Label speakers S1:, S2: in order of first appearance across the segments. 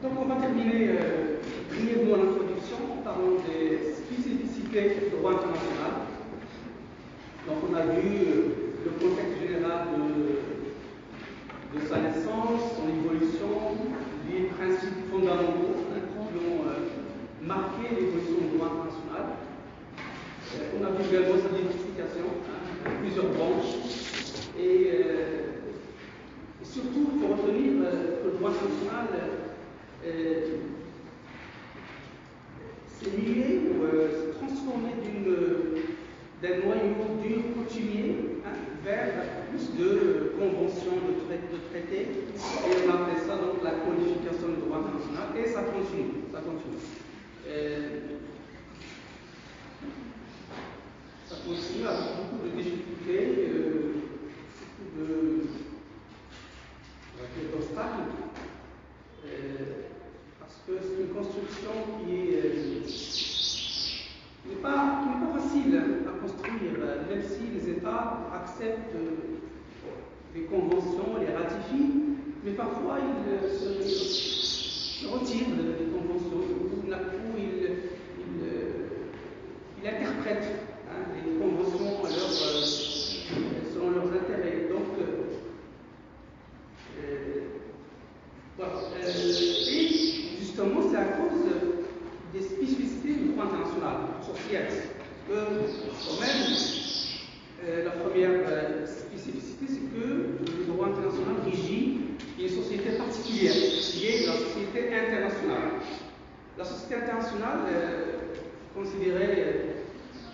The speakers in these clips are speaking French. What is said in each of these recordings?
S1: Donc on va terminer brièvement l'introduction en parlant des spécificités du droit international. Donc on a vu le contexte général de sa naissance, son évolution, les principes fondamentaux qui ont marqué l'évolution du droit international. On a vu également sa diversification, plusieurs branches, et surtout il faut retenir que le droit international s'est lié ou s'est transformé d'un noyau dur coutumier vers plus de conventions, de traités, et on appelle ça donc la codification du droit international, et ça continue. Ça continue avec beaucoup de difficultés, d'obstacles, parce que c'est une construction qui n'est pas facile à construire, même si les États acceptent les conventions, les ratifient, mais parfois ils se retirent des conventions, ou ils interprètent les conventions selon leurs intérêts. Donc, voilà. Et justement, c'est à cause des spécificités du droit international, sociales. Quand même, la première spécificité, c'est que le droit international régit une société particulière, qui est la société internationale. La société internationale, considérée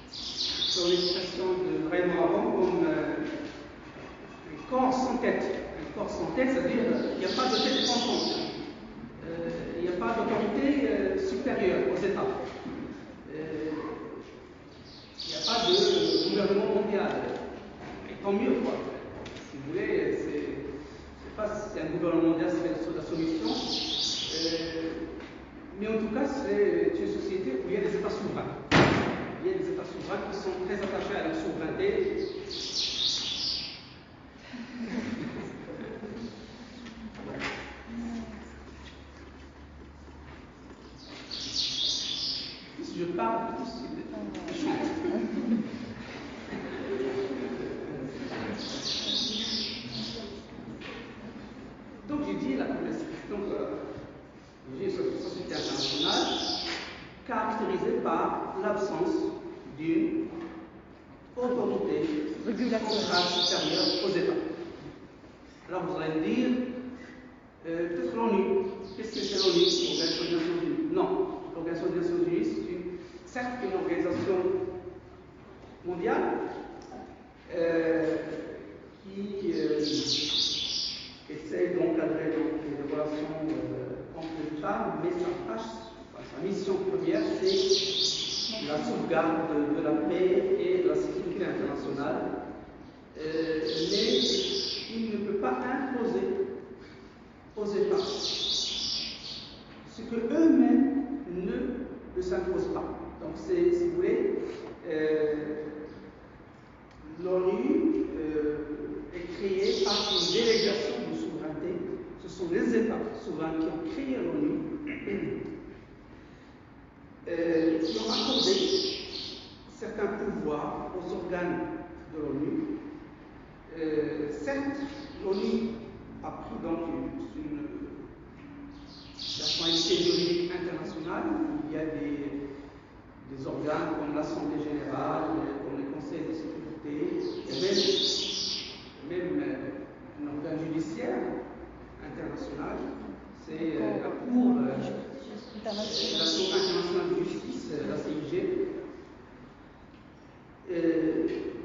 S1: sur l'expression de Raymond Aron comme un corps sans tête. Un corps sans tête, c'est-à-dire qu'il n'y a pas de tête pensante. Il n'y a pas d'autorité supérieure aux États. Il n'y a pas de gouvernement mondial. Et tant mieux, quoi. Si vous voulez, c'est un gouvernement mondial, c'est sur la soumission. Mais en tout cas, c'est une société où il y a des États souverains. Il y a des États souverains qui sont très attachés à leur souveraineté. Si je parle, je chante. Donc j'ai dit la première question que j'ai une société internationale caractérisée par l'absence d'une autorité centrale supérieure aux États. Alors vous allez me dire, peut-être l'ONU. Qu'est-ce que c'est l'ONU, l'Organisation des Nations Unies? Non, l'Organisation des Nations Unies, c'est certes une organisation mondiale qui essaie d'encadrer les relations entre les femmes, mais sa mission première, c'est la sauvegarde de la paix et de la sécurité internationale. Mais il ne peut pas imposer aux États ce que eux-mêmes ne s'imposent pas. Donc, si vous voulez, l'ONU est créée par une délégation de souveraineté. Ce sont les États souverains qui ont créé l'ONU, qui ont accordé certains pouvoirs aux organes de l'ONU. Certes, l'ONU a pris donc une personnalité juridique internationale. Il y a des organes comme l'Assemblée générale, comme les conseils de sécurité, il y a même un organe judiciaire international, c'est la Cour internationale de justice, la CIG.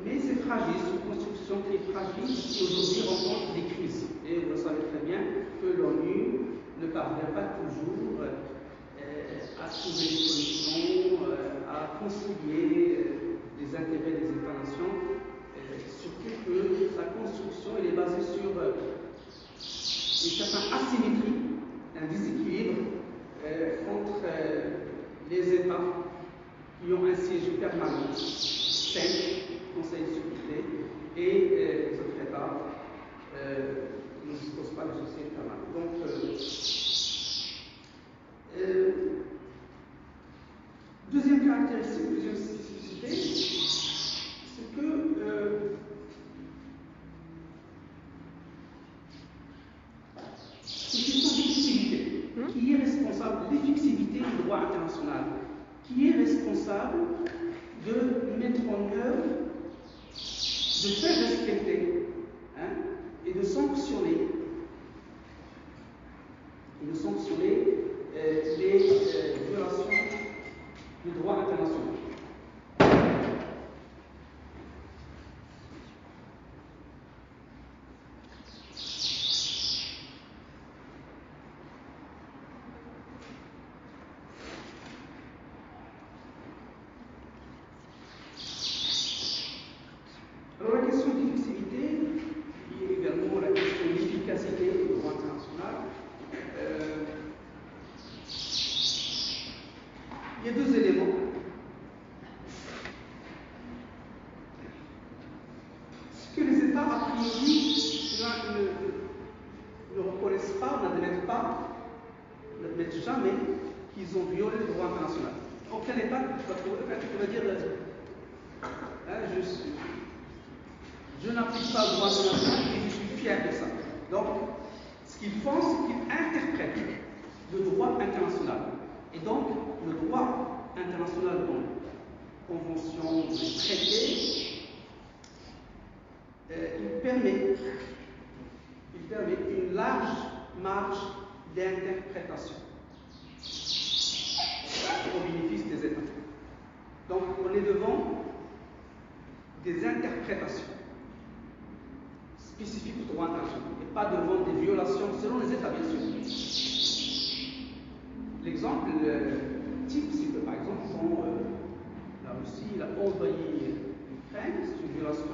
S1: Mais c'est fragile, c'est une construction qui est fragile, qui aujourd'hui rencontre des crises. Et vous le savez très bien que l'ONU ne parvient pas toujours à trouver des solutions, à concilier les intérêts des États-nations, surtout que responsable de mettre en œuvre, de faire respecter, hein, et de sanctionner les violations du droit international. Alors la question d'effectivité, il y a également la question d'efficacité du droit international. Il y a deux éléments. Ce que les États, a priori, ne reconnaissent pas, n'admettent jamais qu'ils ont violé le droit international. Aucun État va dire je n'applique pas le droit international et je suis fier de ça. Donc, ce qu'ils font, c'est qu'ils interprètent le droit international. Et donc, le droit international, donc, convention, traité, il permet une large marge d'interprétation au bénéfice des États. Donc, on est devant des interprétations spécifiques au droit international et pas devant des violations selon les États, bien sûr. L'exemple type, c'est que par exemple, quand la Russie a envahi l'Ukraine, c'est une violation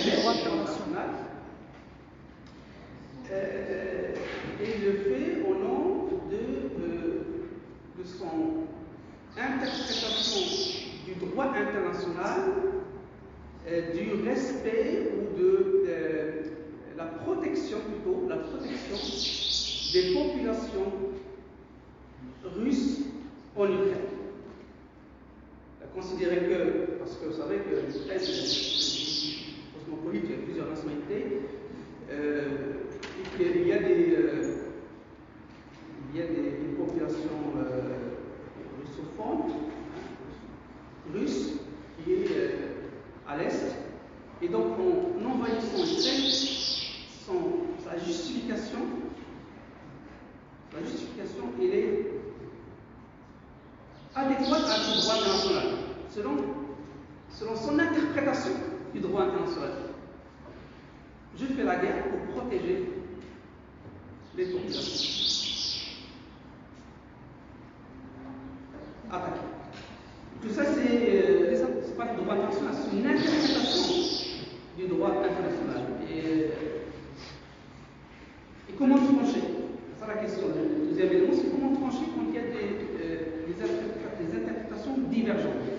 S1: du droit international, et il le fait au nom de son interprétation du droit international, du respect ou de la protection des populations russes en Ukraine. Considérer que, parce que vous savez que l'Ukraine est cosmopolite, il y a plusieurs nationalités, il y a une population russophone, russe, qui est à l'est, et donc en envahissant l'Ukraine, sa justification, elle est adéquate à ce droit international, selon son interprétation du droit international. Je fais la guerre pour protéger les populations attaquées. Tout ça, c'est pas le droit international, c'est une interprétation du droit international. Et comment trancher? C'est ça la question. Le deuxième élément, c'est comment trancher quand il y a des interprétations divergentes.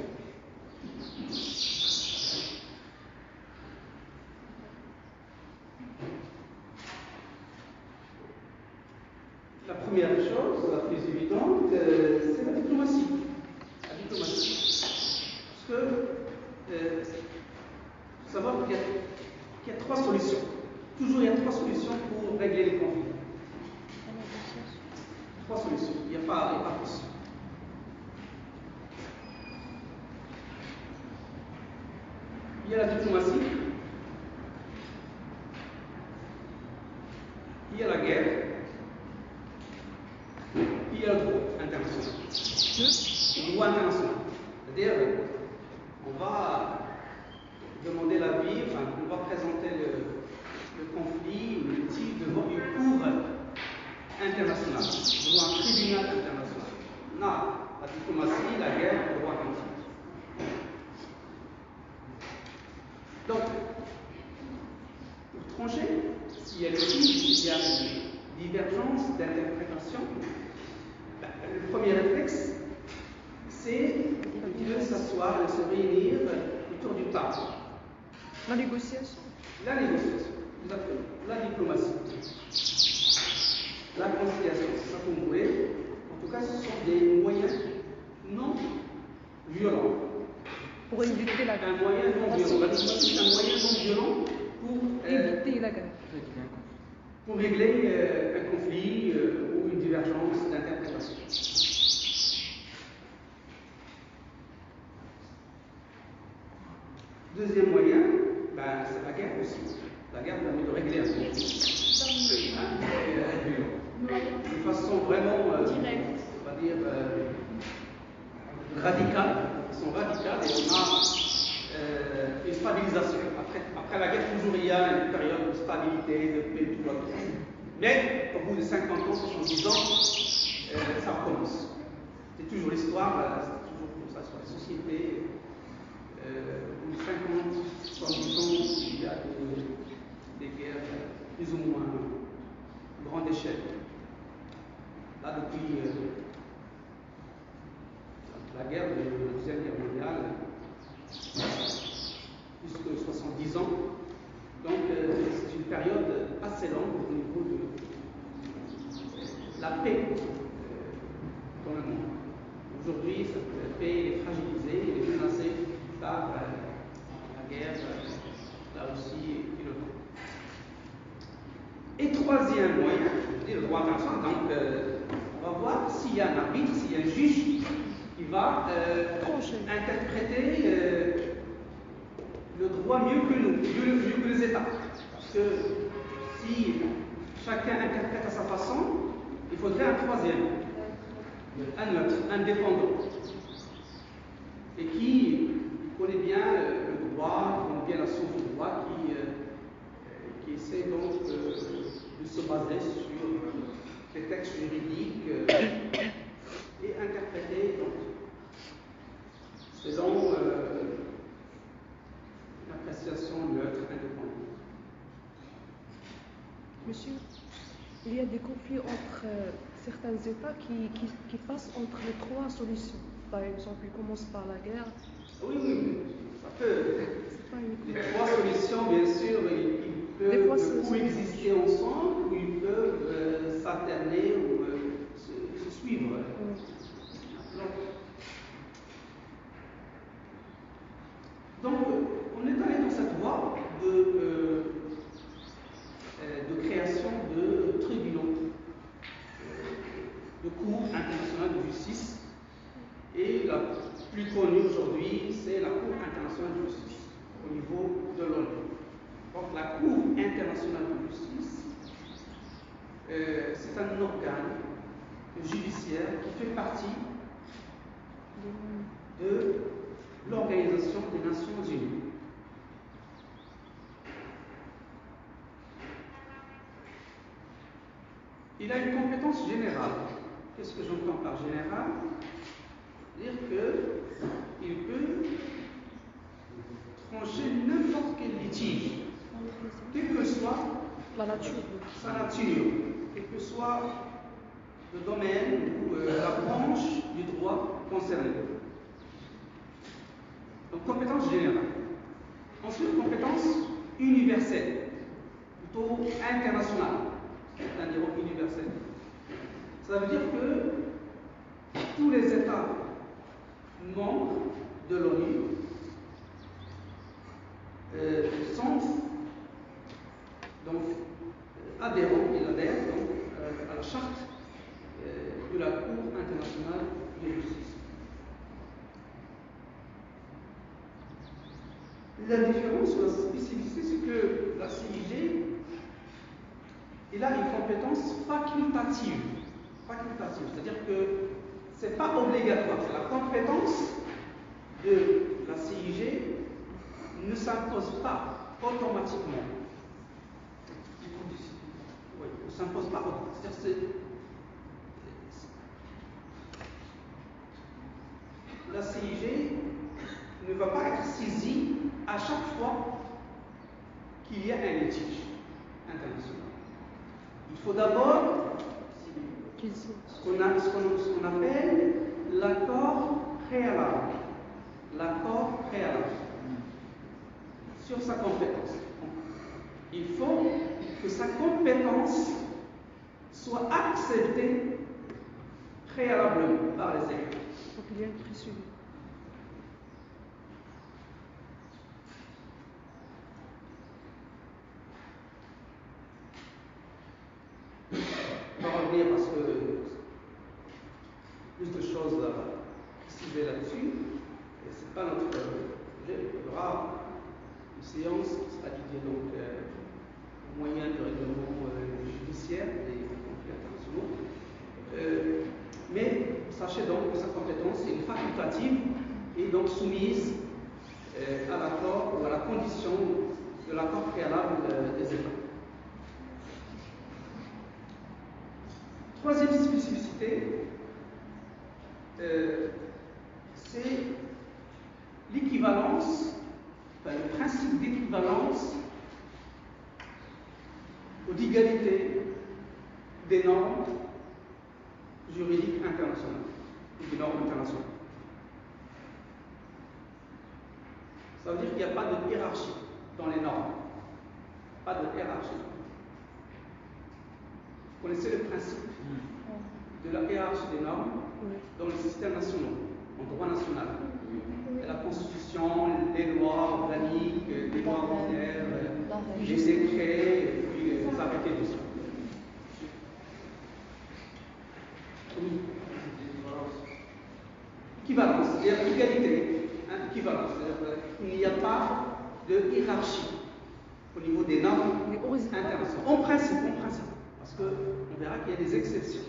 S1: La première chose, la plus évidente, c'est la diplomatie. Parce que, il faut savoir qu'il y a trois solutions. Toujours il y a trois solutions pour régler les conflits. Trois solutions. Il n'y a pas plus. Il y a la diplomatie, il y a la guerre, il y a le droit international. Le droit international. C'est-à-dire, on va demander l'avis, on va présenter le conflit, le litige devant une cour internationale, devant un tribunal international. On a la diplomatie, la guerre, le droit international. Donc, pour trancher, s'il y a une divergence d'interprétation, le premier réflexe, c'est de s'asseoir, de se réunir autour du table.
S2: La négociation.
S1: La négociation, exactement. La diplomatie. La conciliation, c'est ça qu'on voulait. En tout cas, ce sont des moyens non violents.
S2: Pour éviter la guerre.
S1: Un moyen non violent. La diplomatie, c'est un moyen non violent pour
S2: éviter la guerre.
S1: Pour régler un conflit ou une divergence d'interprétation. Deuxième moyen, ben, c'est la guerre aussi. La guerre permet de régler un conflit. De façon vraiment, on va dire, radicale. Ils sont radicales et on a une stabilisation. Après la guerre, toujours il y a une période de stabilité, de paix, tout ça. Mais au bout de 50 ans, 70 ans, ça recommence. C'est toujours l'histoire, c'est toujours comme ça sur la société. Au bout de 50, 70 ans, il y a des guerres plus ou moins grande échelle. Là, depuis la guerre de la Deuxième Guerre mondiale, plus que 70 ans. Donc, c'est une période assez longue au niveau de la paix dans le monde. Aujourd'hui, cette paix est fragilisée, elle est menacée par la guerre, la Russie et l'OTAN. Et troisième moyen, je dis le droit international, donc on va voir s'il y a un arbitre, s'il y a un juge qui va interpréter le droit mieux que nous, mieux que les États. Parce que si chacun interprète à sa façon, il faudrait un troisième, un neutre, indépendant, et qui connaît bien le droit, connaît bien la source du droit, qui essaie donc de se baser sur les textes juridiques et interpréter donc, selon l'appréciation neutre indépendante.
S2: Monsieur, il y a des conflits entre certains États qui passent entre les trois solutions. Par exemple, ils commencent par la guerre.
S1: Oui, ça peut. Les trois solutions, bien sûr, ils peuvent coexister ensemble ou ils peuvent s'alterner ou se suivre. Donc, on est allé dans cette voie de création de tribunaux, de cours internationales de justice. Et la plus connue aujourd'hui, c'est la Cour internationale de justice au niveau de l'ONU. Donc, la Cour internationale de justice, c'est un organe judiciaire qui fait partie de l'Organisation des Nations Unies. Il a une compétence générale. Qu'est-ce que j'entends par général? Dire qu'il peut trancher n'importe quel litige, quelle que soit sa nature, quel que soit le domaine ou la branche du droit concerné. Donc, compétence générale. Ensuite, compétence universelle, plutôt internationale, c'est un niveau universel. Ça veut dire que tous les États membres de l'ONU sont donc adhérents, ils adhèrent donc, à la charte de la Cour internationale de justice. La différence ou la spécificité, c'est que la CIG, il a une compétence facultative. C'est-à-dire que ce n'est pas obligatoire. La compétence de la CIG ne s'impose pas automatiquement. Oui, ne s'impose pas automatiquement. C'est-à-dire la CIG ne va pas être saisie à chaque fois qu'il y a un litige international. Il faut d'abord ce qu'on appelle l'accord préalable. L'accord préalable sur sa compétence. Il faut que sa compétence soit acceptée préalablement par les États.
S2: Donc il y a une précision.
S1: On va revenir parce que plus de choses à préciser là-dessus. Et ce n'est pas notre sujet. Il y aura séance qui sera dédiée donc aux moyens de règlement judiciaire des conflits internationaux. Mais sachez donc que sa compétence est facultative et donc soumise à l'accord ou à la condition de l'accord préalable des États. Troisième spécificité, c'est l'équivalence, le principe d'équivalence ou d'égalité des normes juridiques internationales ou des normes internationales. Ça veut dire qu'il n'y a pas de hiérarchie dans les normes. Pas de hiérarchie. Vous connaissez le principe de la hiérarchie des normes dans le système national, en droit national. La Constitution, les lois organiques, les lois ordinaires, les décrets, et puis les arrêtés de ça. Oui. Équivalence, c'est-à-dire égalité, équivalence, c'est-à-dire qu'il n'y a pas de hiérarchie au niveau des normes internationales. En principe, parce qu'on verra qu'il y a des exceptions.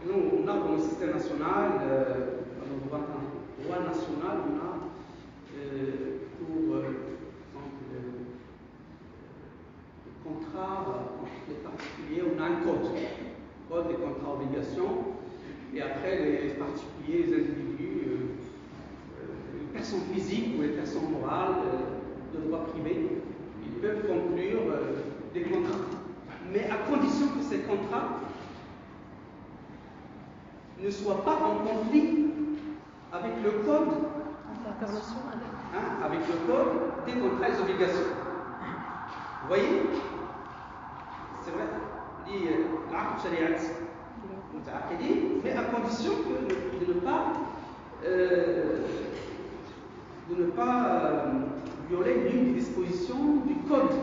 S1: Nous, on a dans le système national, dans le droit national, on a pour exemple, le contrat entre les particuliers, on a un code des contrats obligations, et après les particuliers, les individus, les personnes physiques ou les personnes morales de droit privé, ils peuvent conclure des contrats. Mais à condition que ces contrats ne soient pas en conflit avec le code
S2: international.
S1: Avec le code des contrats et des obligations. Vous voyez? C'est vrai, dit l'aqd shari'at muta'aqqidin, mais à condition de ne pas violer l'une des dispositions du code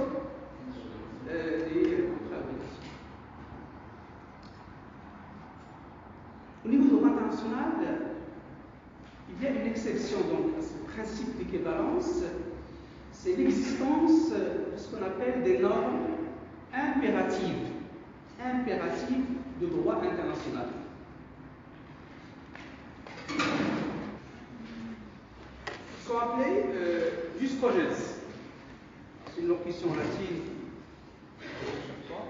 S1: des contrats et obligations. Au niveau du droit international, il y a une exception donc à ce principe d'équivalence, c'est l'existence de ce qu'on appelle des normes impératives de droit international. Ils sont appelés jus cogens. C'est une locution latine chaque fois.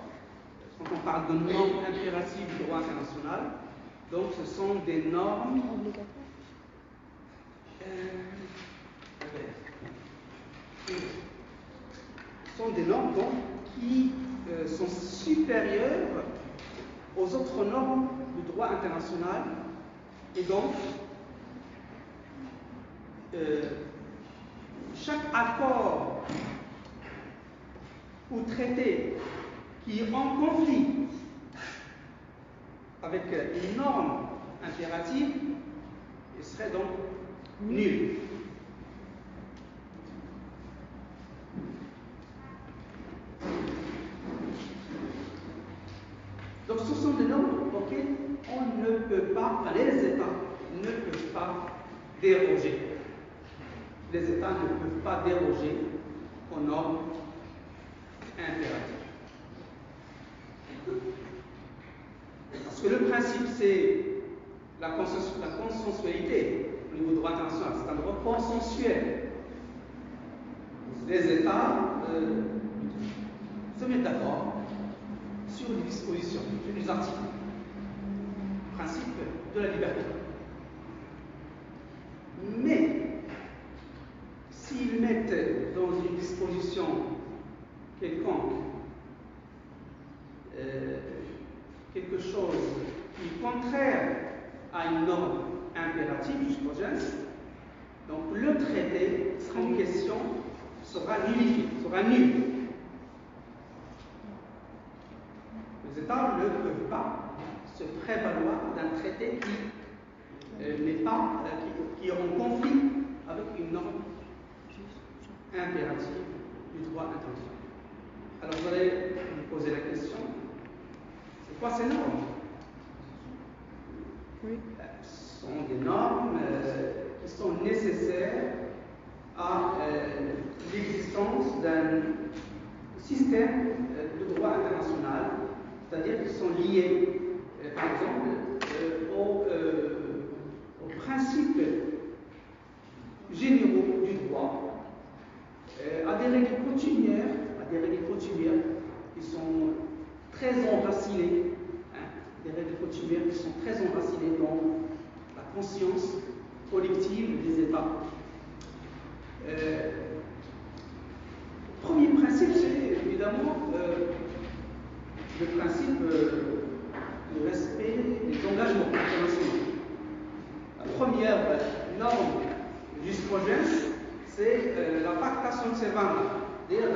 S1: Quand on parle de normes impératives du droit international, donc ce sont des normes
S2: obligatoires.
S1: Ce sont des normes donc, qui sont supérieures aux autres normes du droit international et donc chaque accord ou traité qui est en conflit avec une norme impérative serait donc nul. Donc ce sont des normes auxquelles on ne peut pas, les États ne peuvent pas déroger. Les États ne peuvent pas déroger aux normes impératives. Parce que le principe, c'est la consensualité au niveau du droit international. C'est un droit consensuel. Les États se mettent d'accord sur des dispositions, sur des articles. Principe de la liberté. Mais s'ils mettent dans une disposition quelconque quelque chose qui est contraire à une norme impérative jusqu'au geste, donc le traité en question sera nullifié, sera nul. Les États ne peuvent pas se prévaloir d'un traité qui est en conflit avec une norme impérative du droit international. Alors vous allez vous poser la question, c'est quoi ces normes?
S2: Oui.
S1: Ce sont des normes qui sont nécessaires à l'existence d'un système de droit international, c'est-à-dire qu'ils sont liés, par exemple, aux principes généraux du droit, à des règles coutumières, qui sont très enracinées, des règles coutumières qui sont très enracinées dans la conscience collective des États. Le premier principe, c'est évidemment le principe du respect des engagements internationaux. La première norme jus cogens, c'est la pacta sunt servanda, c'est-à-dire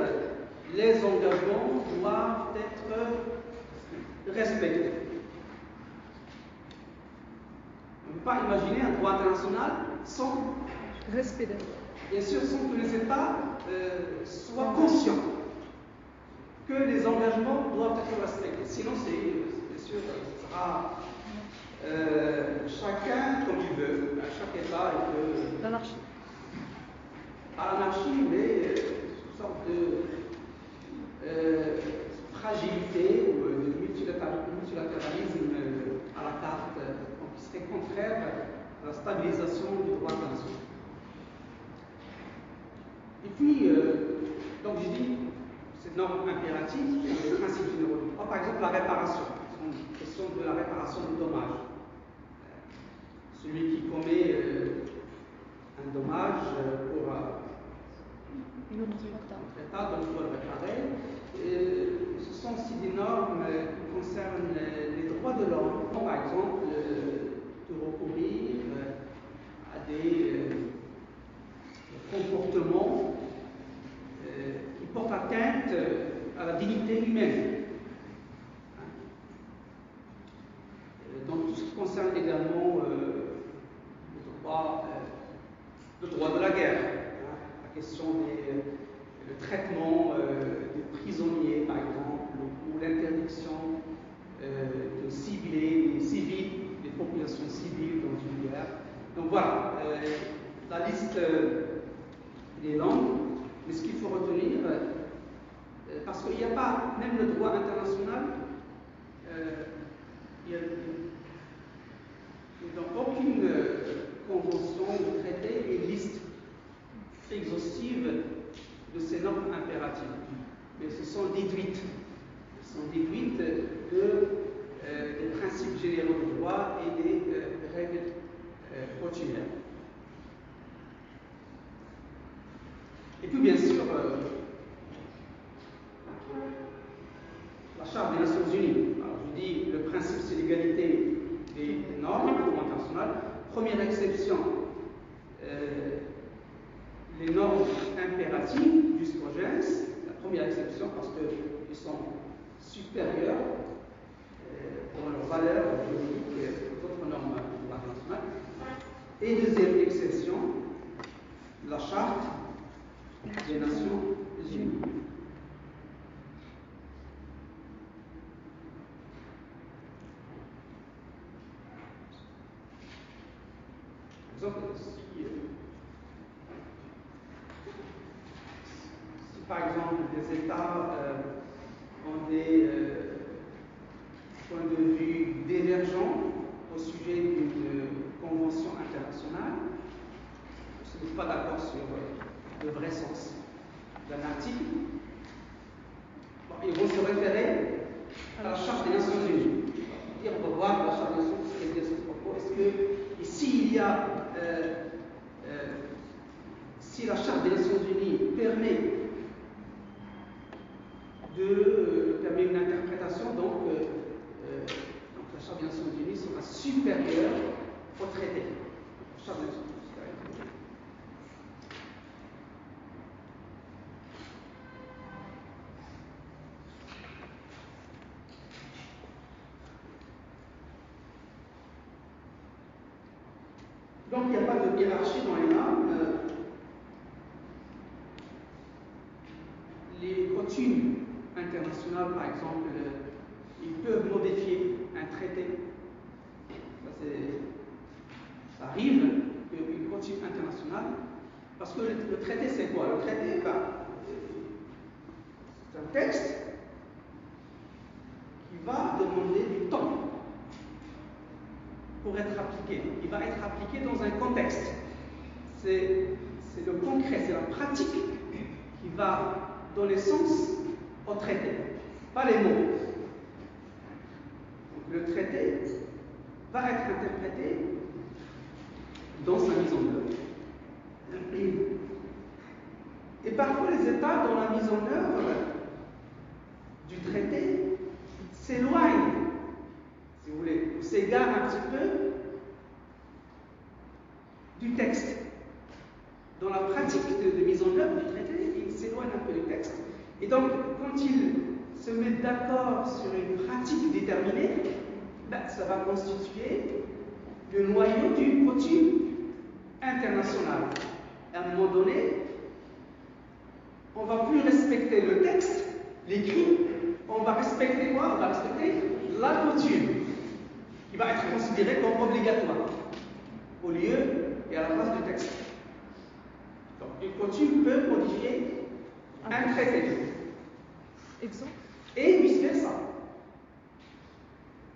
S1: les engagements doivent être respectés. On ne peut pas imaginer un droit international sans
S2: Respect des droits.
S1: Bien sûr, sans que les États soient conscients que les engagements doivent être respectés. Sinon, bien sûr, ce sera chacun comme il veut. Chaque État peut.
S2: L'anarchie.
S1: Pas l'anarchie, mais une sorte de fragilité ou de multilatéralisme à la carte, qui serait contraire à la stabilisation du droit international. Et puis, donc j'ai dit, cette norme impérative, c'est le principe généraux du droit. Par exemple, la réparation. C'est une question de la réparation du dommage. Celui qui commet un dommage pour
S2: Une autre
S1: État, donc il doit le réparer. Ce sont aussi des normes qui concernent les droits de l'homme, par exemple, de recourir à des comportements qui portent atteinte à la dignité humaine. Donc tout ce qui concerne également le droit de la guerre, la question le traitement des prisonniers, par exemple, ou l'interdiction de cibler les civils, les populations civiles dans une guerre. Donc voilà, la liste des langues, mais ce qu'il faut retenir, parce qu'il n'y a pas, même le droit international, il n'y a dans aucune convention ou traité une liste exhaustive de ces normes impératives. Mais ce sont déduites. Des principes généraux du droit et des règles coutumières. Et puis bien sûr, la Charte des Nations Unies. Alors je dis, le principe c'est l'égalité des normes du droit international. Première exception, les normes impératives jus cogens, la première exception parce qu'ils sont supérieurs dans leur valeur juridique aux autres normes du droit international. Et deuxième exception, la Charte des Nations Unies. Par exemple, si par exemple des États ont des points de vue divergents au sujet d'une convention internationale, ne sont pas d'accord sur le vrai sens d'un article, ils vont se référer à la Charte des Nations Unies. Et on va voir la Charte des Nations Unies ce qu'elle dit à ce propos. Est-ce que s'il y a si la Charte des Nations Unies permet une interprétation, donc la Charte des Nations Unies sera supérieure au traité. La Charte des Nations Unies. Donc il n'y a pas de hiérarchie dans les normes. Les coutumes international, par exemple, ils peuvent modifier un traité. Ça arrive qu'une coutume internationale, parce que le traité, c'est quoi? Le traité, c'est un texte qui va demander du temps pour être appliqué. Il va être appliqué dans un contexte. C'est le concret, c'est la pratique qui va donner sens au traité, pas les mots. Donc, le traité va être interprété dans sa mise en œuvre. Et parfois, les États, dans la mise en œuvre du traité, s'éloignent, si vous voulez, ou s'égarent un petit peu du texte. Dans la pratique de mise en œuvre du traité, ils s'éloignent un peu du texte. Et donc, quand ils se mettent d'accord sur une pratique déterminée, ça va constituer le noyau d'une coutume internationale. À un moment donné, on ne va plus respecter le texte, l'écrit, on va respecter quoi? On va respecter la coutume, qui va être considérée comme obligatoire, au lieu et à la place du texte. Donc, une coutume peut modifier un traité.
S2: Exemple.
S1: Et vice-versa.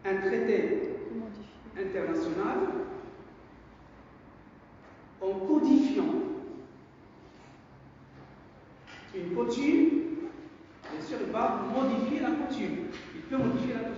S1: Un traité international, en codifiant une coutume, bien sûr, il va modifier la coutume. Il peut modifier la coutume.